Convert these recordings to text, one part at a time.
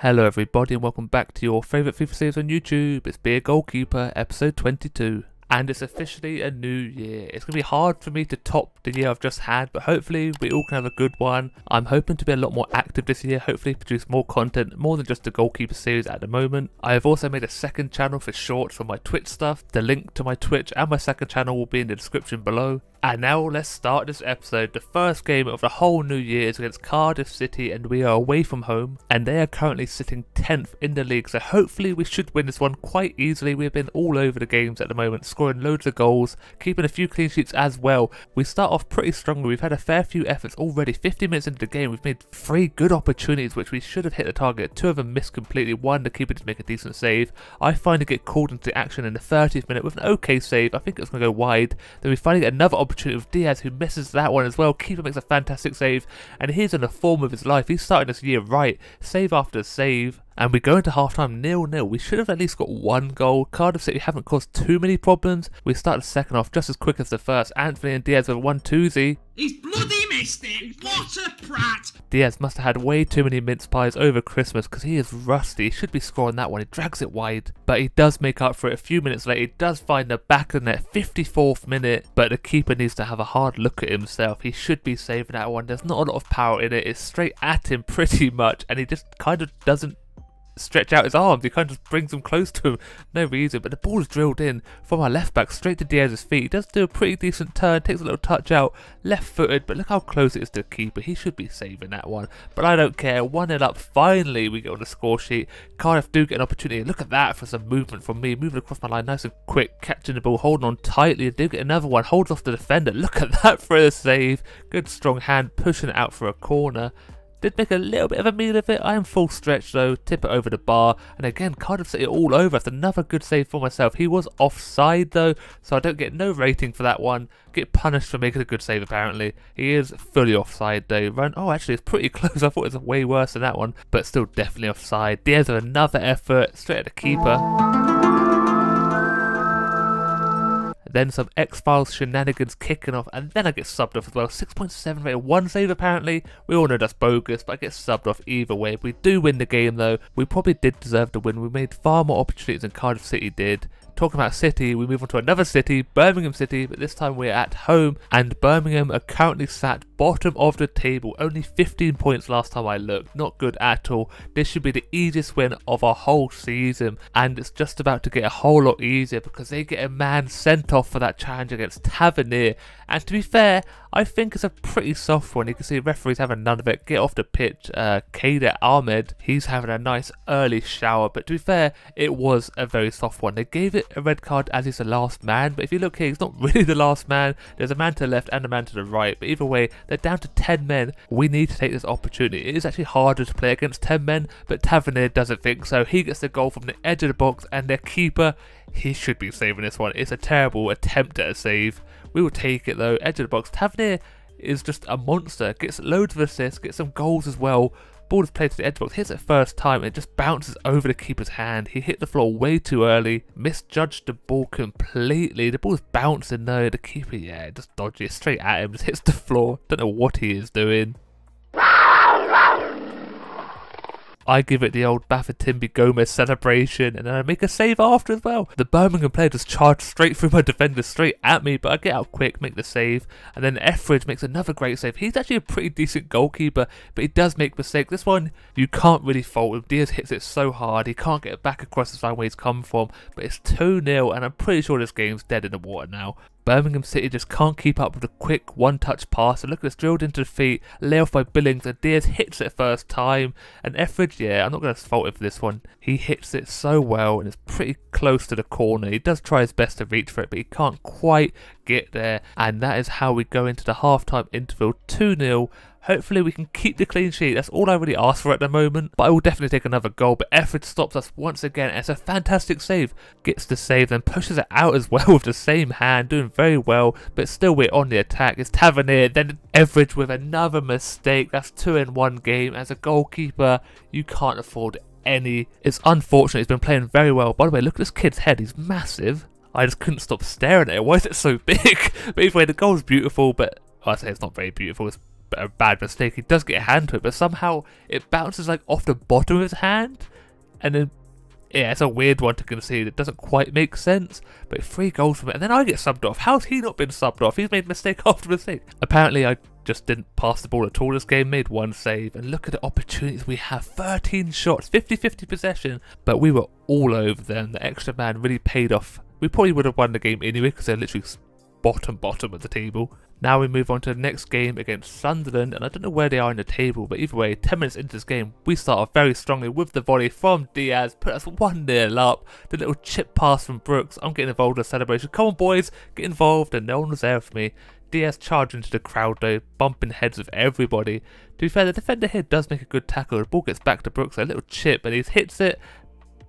Hello everybody and welcome back to your favourite FIFA series on YouTube. It's Be a Goalkeeper, episode 22. And it's officially a new year. It's going to be hard for me to top the year I've just had, but hopefully we all can have a good one. I'm hoping to be a lot more active this year, hopefully produce more content, more than just the Goalkeeper series at the moment. I have also made a second channel for shorts for my Twitch stuff. The link to my Twitch and my second channel will be in the description below. And now let's start this episode. The first game of the whole new year is against Cardiff City and we are away from home. And they are currently sitting 10th in the league, so hopefully we should win this one quite easily. We've been all over the games at the moment, scoring loads of goals, keeping a few clean sheets as well. We start off pretty strongly. We've had a fair few efforts already. 50 minutes into the game, we've made 3 good opportunities which we should have hit the target. 2 of them missed completely. 1, the keeper did make a decent save. I finally get called into action in the 30th minute with an okay save. I think it was going to go wide. Then we finally get another opportunity with Diaz, who misses that one as well. Keeper makes a fantastic save, and he's in the form of his life. He's starting this year right, save after save. And we go into half-time 0-0. We should have at least got 1 goal. Cardiff City haven't caused too many problems. We start the second off just as quick as the first. Anthony and Diaz with a 1-2-zy. He's bloody missed it! What a prat! Diaz must have had way too many mince pies over Christmas because he is rusty. He should be scoring that one. He drags it wide. But he does make up for it a few minutes later. He does find the back of the net, 54th minute. But the keeper needs to have a hard look at himself. He should be saving that one. There's not a lot of power in it. It's straight at him pretty much. And he just kind of doesn't stretch out his arms. He kind of just brings them close to him, no reason, but the ball is drilled in from our left back straight to Diaz's feet. He does do a pretty decent turn, takes a little touch out, left footed, but look how close it is to the keeper. He should be saving that one, but I don't care. 1-0 up, finally we get on the score sheet. Cardiff do get an opportunity. Look at that for some movement from me, moving across my line nice and quick, catching the ball, holding on tightly, and do get another one, holds off the defender. Look at that for a save. Good strong hand, pushing it out for a corner. Did make a little bit of a meal of it. I am full stretch though, tip it over the bar, and again Cardiff City all over. That's another good save for myself. He was offside though, so I don't get no rating for that one. Get punished for making a good save apparently. He is fully offside though. Oh, actually it's pretty close. I thought it was way worse than that one, but still definitely offside. Diaz with another effort, straight at the keeper. Then some X-Files shenanigans kicking off, and then I get subbed off as well. 6.7 rated, 1 save apparently. We all know that's bogus, but I get subbed off either way. If we do win the game though, we probably did deserve the win. We made far more opportunities than Cardiff City did. Talking about City, we move on to another city, Birmingham City, but this time we're at home, and Birmingham are currently sat bottom of the table, only 15 points last time I looked, not good at all. This should be the easiest win of our whole season, and it's just about to get a whole lot easier because they get a man sent off for that challenge against Tavernier, and to be fair, I think it's a pretty soft one. You can see referees having none of it. Get off the pitch, Kader Ahmed, he's having a nice early shower, but to be fair, it was a very soft one. They gave it a red card as he's the last man, but if you look here, he's not really the last man. There's a man to the left and a man to the right, but either way, they're down to 10 men. We need to take this opportunity. It is actually harder to play against 10 men, but Tavernier doesn't think so. He gets the goal from the edge of the box, and their keeper, he should be saving this one. It's a terrible attempt at a save. We will take it though, edge of the box. Tavernier is just a monster, gets loads of assists, gets some goals as well. Ball is played to the edge box, hits it first time, and it just bounces over the keeper's hand. He hit the floor way too early, misjudged the ball completely. The ball's bouncing though, the keeper, yeah, just dodgy, straight at him, just hits the floor. Don't know what he is doing. I give it the old Baffotimbi Gomez celebration, and then I make a save after as well. The Birmingham player just charged straight through my defender, straight at me, but I get out quick, make the save, and then Etheridge makes another great save. He's actually a pretty decent goalkeeper, but he does make mistakes. This one, you can't really fault him. Diaz hits it so hard, he can't get it back across the line where he's come from, but it's 2-0, and I'm pretty sure this game's dead in the water now. Birmingham City just can't keep up with a quick one-touch pass. And look at this, drilled into the feet, lay off by Billings, and Diaz hits it first time. And Etheridge, yeah, I'm not going to fault him for this one. He hits it so well, and it's pretty close to the corner. He does try his best to reach for it, but he can't quite get there. And that is how we go into the half-time interval, 2-0. Hopefully we can keep the clean sheet. That's all I really ask for at the moment. But I will definitely take another goal. But Etheridge stops us once again. It's a fantastic save. Gets the save, then pushes it out as well with the same hand. Doing very well. But still we're on the attack. It's Tavernier. Then Etheridge with another mistake. That's 2 in 1 game. As a goalkeeper, you can't afford any. It's unfortunate. He's been playing very well. By the way, look at this kid's head. He's massive. I just couldn't stop staring at it. Why is it so big? But either way, the goal's beautiful. But I say it's not very beautiful. It's a bad mistake. He does get a hand to it, but somehow it bounces like off the bottom of his hand, and then yeah, it's a weird one to concede. It doesn't quite make sense, but 3 goals from it, and then I get subbed off. How's he not been subbed off? He's made mistake after mistake. Apparently, I just didn't pass the ball at all this game, made 1 save, and look at the opportunities we have. 13 shots, 50-50 possession, but we were all over them. The extra man really paid off. We probably would have won the game anyway, because they're literally bottom of the table. Now we move on to the next game against Sunderland, and I don't know where they are in the table, but either way, 10 minutes into this game, we start off very strongly with the volley from Diaz, put us 1-0 up. The little chip pass from Brooks, I'm getting involved in the celebration. Come on boys, get involved, and no one was there for me. Diaz charged into the crowd though, bumping heads with everybody. To be fair, the defender here does make a good tackle. The ball gets back to Brooks, a little chip, and he hits it.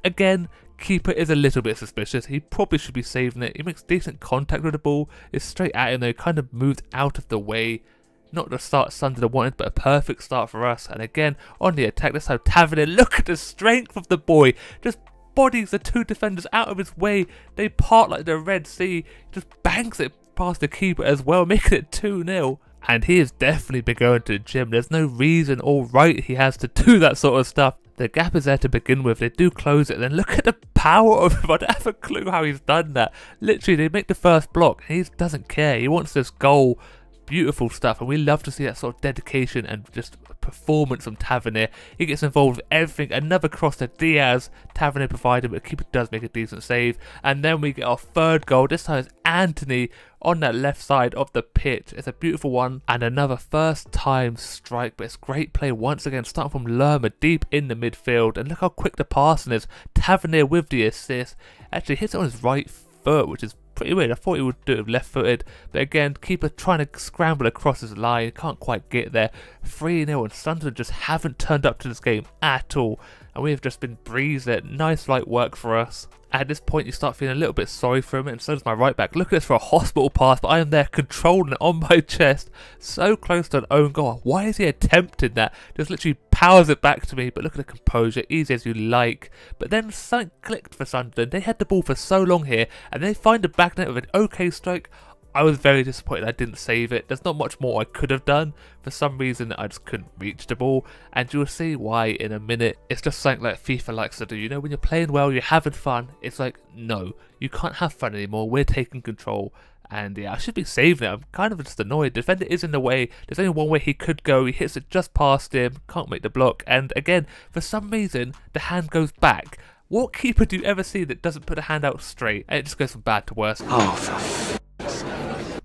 Again, keeper is a little bit suspicious. He probably should be saving it. He makes decent contact with the ball. It's straight at him though, kind of moved out of the way. Not the start Sunderland wanted, but a perfect start for us. And again, on the attack, this time Tavernier, look at the strength of the boy. Just bodies the 2 defenders out of his way. They part like the Red Sea. Just banks it past the keeper as well, making it 2-0. And he has definitely been going to the gym. There's no reason or right he has to do that sort of stuff. The gap is there to begin with. They do close it. Then look at the power of him. I don't have a clue how he's done that. Literally, they make the first block. He doesn't care. He wants this goal. Beautiful stuff. And we love to see that sort of dedication and just performance from Tavernier. He gets involved with everything. Another cross to Diaz. Tavernier provided, but the keeper does make a decent save. And then we get our 3rd goal. This time it's Anthony on that left side of the pitch. It's a beautiful one, and another first time strike, but it's great play once again, starting from Lerma deep in the midfield. And look how quick the passing is. Tavernier with the assist, actually hits it on his right foot, which is pretty weird. I thought he would do it left footed, but again, keeper trying to scramble across his line, can't quite get there. 3-0, and Sunderland just haven't turned up to this game at all, and we have just been breezed it. Nice light work for us. At this point, you start feeling a little bit sorry for him, and so does my right back. Look at this for a hospital pass, but I am there controlling it on my chest. So close to an own goal. Why is he attempting that? Just literally powers it back to me, but look at the composure, easy as you like. But then something clicked for Sunderland. They had the ball for so long here, and they find the back net with an okay strike. I was very disappointed I didn't save it. There's not much more I could have done. For some reason, I just couldn't reach the ball, and you'll see why in a minute. It's just something like FIFA likes to do. You know, when you're playing well, you're having fun. It's like, no, you can't have fun anymore. We're taking control. And yeah, I should be saving it. I'm kind of just annoyed. The defender is in the way. There's only one way he could go. He hits it just past him. Can't make the block. And again, for some reason, the hand goes back. What keeper do you ever see that doesn't put a hand out straight? And it just goes from bad to worse. Oh,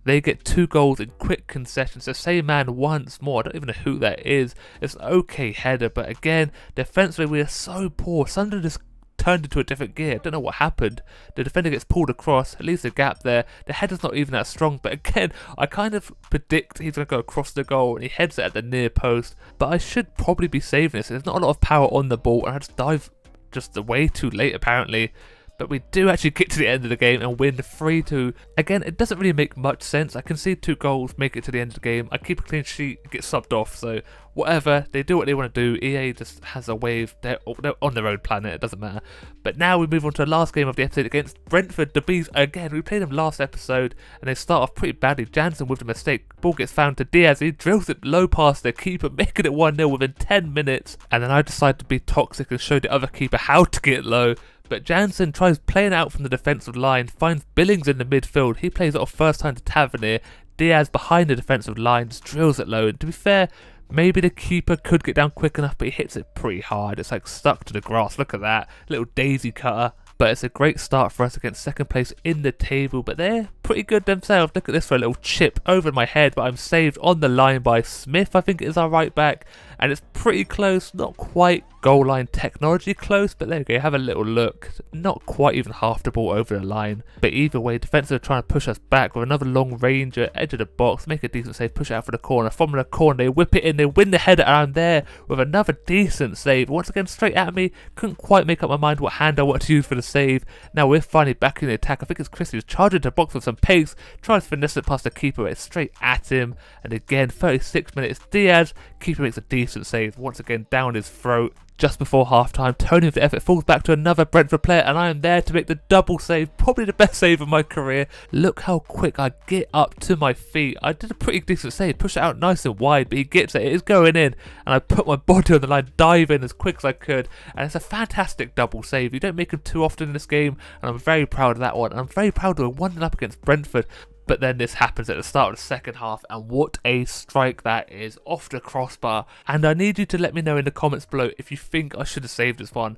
they get 2 goals in quick concessions. The same man once more. I don't even know who that is. It's an okay header, but again, defensively we are so poor. Sunderland just turned into a different gear. I don't know what happened. The defender gets pulled across, leaves a gap there. The header's not even that strong, but again, I kind of predict he's going to go across the goal, and he heads it at the near post. But I should probably be saving this. There's not a lot of power on the ball, and I just dive just way too late apparently. But we do actually get to the end of the game and win 3-2. Again, it doesn't really make much sense. I concede 2 goals, make it to the end of the game. I keep a clean sheet, get subbed off. So whatever, they do what they want to do. EA just has a wave. They're on their own planet. It doesn't matter. But now we move on to the last game of the episode against Brentford. The Bees again. We played them last episode and they start off pretty badly. Jansen with a mistake. Ball gets found to Diaz. He drills it low past their keeper, making it 1-0 within 10 minutes. And then I decide to be toxic and show the other keeper how to get low. But Jansen tries playing out from the defensive line, finds Billings in the midfield. He plays it off first time to Tavernier. Diaz behind the defensive line, just drills it low. And to be fair, maybe the keeper could get down quick enough, but he hits it pretty hard. It's like stuck to the grass. Look at that. Little daisy cutter. But it's a great start for us against second place in the table. But they're pretty good themselves. Look at this for a little chip over my head. But I'm saved on the line by Smith, I think it is our right back. And it's pretty close. Not quite goal line technology close. But there you go. Have a little look. Not quite even half the ball over the line. But either way, defenders are trying to push us back with another long ranger. Edge of the box. Make a decent save. Push it out for the corner. From the corner, they whip it in. They win the header. And I'm there with another decent save. Once again, straight at me. Couldn't quite make up my mind what hand I wanted to use for the save. Now we're finally back in the attack. I think it's Chris who's charging to box with some pace, tries to finesse it past the keeper, it's straight at him. And again, 36 minutes, Diaz, keeper makes a decent save, once again down his throat. Just before half-time, Tony with the effort falls back to another Brentford player, and I am there to make the double save, probably the best save of my career. Look how quick I get up to my feet. I did a pretty decent save, push it out nice and wide, but he gets it, it is going in, and I put my body on the line, dive in as quick as I could, and it's a fantastic double save. You don't make them too often in this game, and I'm very proud of that one, and I'm very proud of 1-0 up against Brentford. But then this happens at the start of the second half, and what a strike that is, off the crossbar. And I need you to let me know in the comments below if you think I should have saved this one.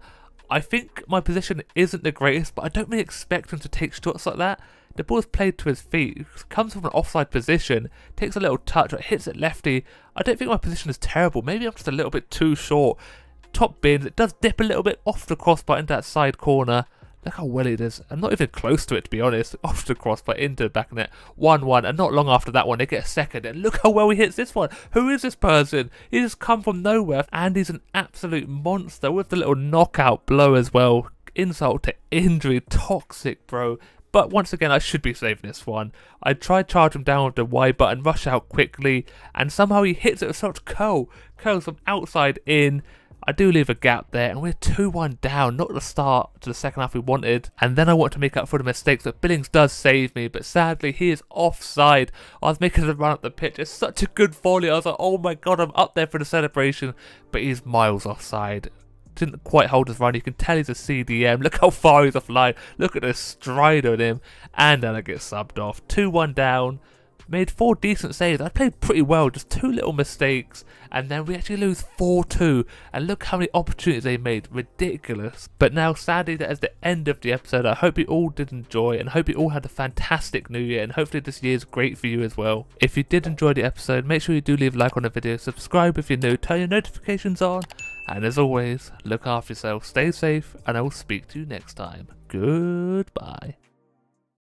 I think my position isn't the greatest, but I don't really expect him to take shots like that. The ball's played to his feet, comes from an offside position, takes a little touch, hits it lefty. I don't think my position is terrible, maybe I'm just a little bit too short. Top bins, it does dip a little bit off the crossbar into that side corner. Look how well it is. I'm not even close to it, to be honest. Off the crossbar into the back of net. 1-1, and not long after that one, they get a second. And look how well he hits this one. Who is this person? He just come from nowhere, and he's an absolute monster with the little knockout blow as well. Insult to injury. Toxic, bro. But once again, I should be saving this one. I tried charging him down with the Y button, rush out quickly, and somehow he hits it with such curl. Curls from outside in. I do leave a gap there, and we're 2-1 down, not the start to the second half we wanted. And then I want to make up for the mistakes, but Billings does save me, but sadly he is offside. I was making a run up the pitch, it's such a good volley, I was like, oh my god, I'm up there for the celebration, but he's miles offside. Didn't quite hold his run, you can tell he's a CDM, look how far he's offline, look at the stride on him, and then I get subbed off. 2-1 down. Made 4 decent saves. I played pretty well, just 2 little mistakes, and then we actually lose 4-2, and look how many opportunities they made. Ridiculous. But now sadly that is the end of the episode. I hope you all did enjoy, and hope you all had a fantastic new year, and hopefully this year is great for you as well. If you did enjoy the episode, make sure you do leave a like on the video, subscribe if you're new, turn your notifications on, and as always, look after yourself, stay safe, and I will speak to you next time. Goodbye.